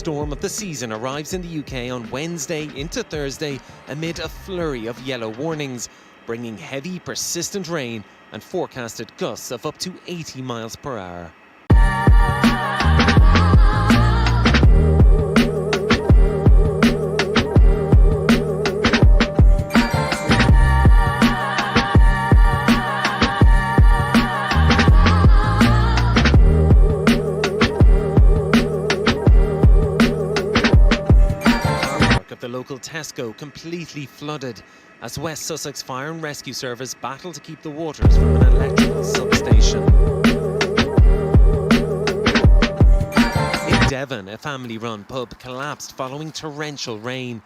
storm of the season arrives in the UK on Wednesday into Thursday amid a flurry of yellow warnings, bringing heavy, persistent rain and forecasted gusts of up to 80 miles per hour. The local Tesco completely flooded as West Sussex Fire and Rescue Service battle to keep the waters from an electrical substation. In Devon, a family-run pub collapsed following torrential rain.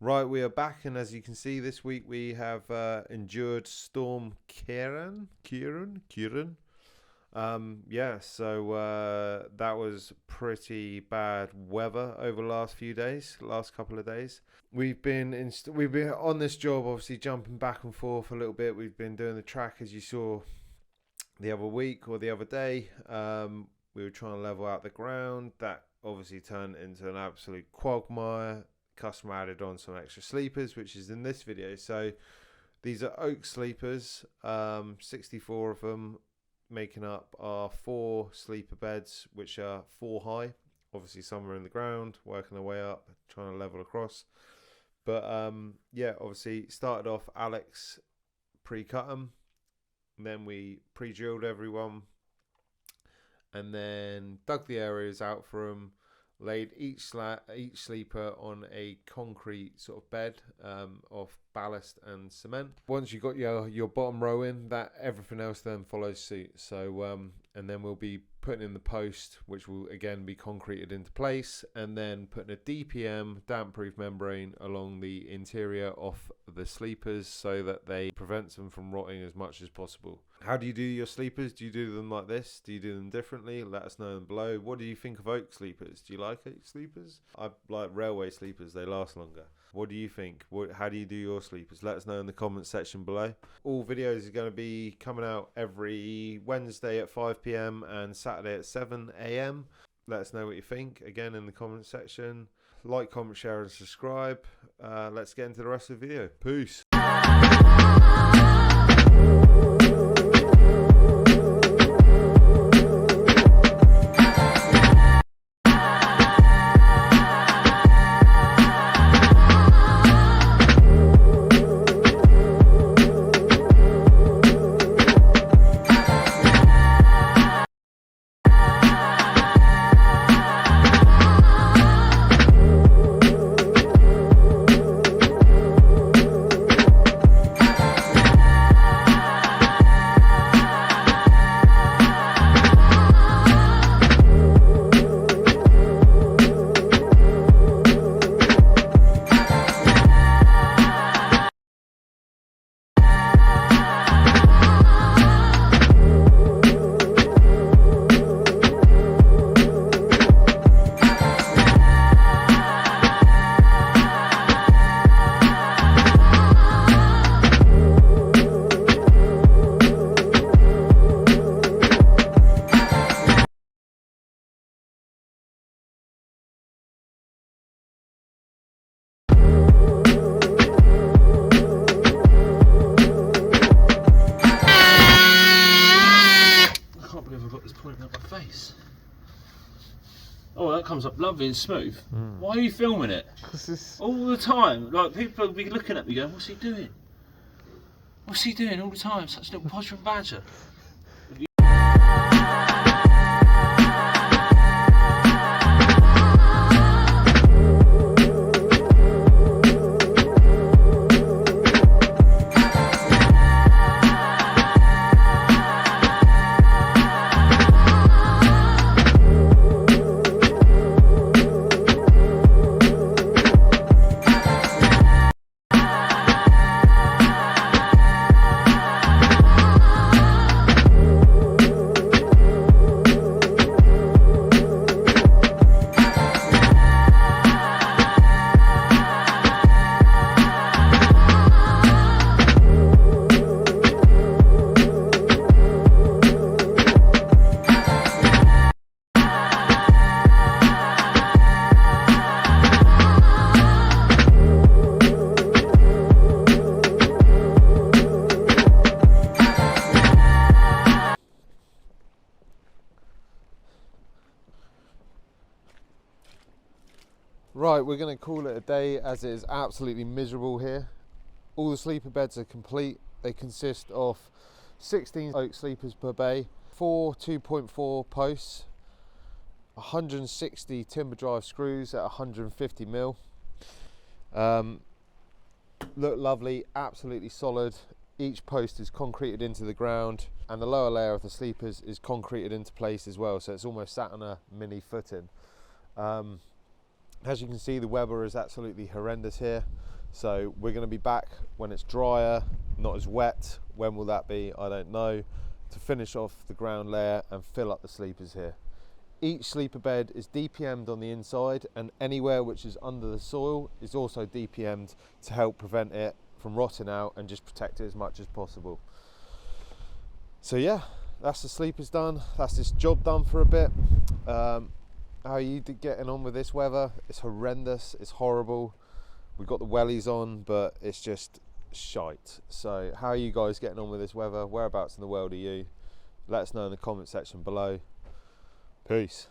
Right, we are back, and as you can see, this week we have endured Storm Ciarán. That was pretty bad weather over the last couple of days. We've been on this job, obviously jumping back and forth a little bit. We've been doing the track, as you saw the other week or the other day. We were trying to level out the ground. That obviously turned into an absolute quagmire. Customer added on some extra sleepers, which is in this video. So these are oak sleepers, 64 of them, making up our 4 sleeper beds, which are 4 high. Obviously some are in the ground, working their way up, trying to level across. But obviously started off, Alex pre-cut them, and then we pre-drilled everyone, and then dug the areas out for them. Laid each sleeper on a concrete sort of bed of ballast and cement. Once you got your bottom row in, that everything else then follows suit. So and then we'll be putting in the post, which will again be concreted into place, and then putting a DPM damp-proof membrane along the interior of the sleepers so that they prevents them from rotting as much as possible. How do you do your sleepers? Do you do them like this? Do you do them differently? Let us know below. What do you think of oak sleepers? Do you like oak sleepers? I like railway sleepers. They last longer. What do you think? How do you do your sleepers? Let us know in the comment section below. All videos are going to be coming out every Wednesday at 5 PM and Saturday at 7 AM. Let us know what you think, again, in the comment section. Like, comment, share and subscribe. Let's get into the rest of the video. Peace. Oh, that comes up lovely and smooth. Why are you filming it? All the time. Like, people will be looking at me going, what's he doing? What's he doing all the time? Such a little podger and badger. Right, we're going to call it a day as it is absolutely miserable here. All the sleeper beds are complete. They consist of 16 oak sleepers per bay, 4 2.4 posts, 160 timber drive screws at 150 mil. Look lovely, absolutely solid. Each post is concreted into the ground, and the lower layer of the sleepers is concreted into place as well, so it's almost sat on a mini footing. As you can see, the weather is absolutely horrendous here, so we're going to be back when it's drier, not as wet. When will that be? I don't know, to finish off the ground layer and fill up the sleepers here. Each sleeper bed is DPM'd on the inside, and anywhere which is under the soil is also DPM'd to help prevent it from rotting out and just protect it as much as possible. So yeah, that's the sleepers done. That's this job done for a bit. How are you getting on with this weather? It's horrendous, it's horrible. We've got the wellies on, but it's just shite. So how are you guys getting on with this weather? Whereabouts in the world are you? Let us know in the comment section below. Peace.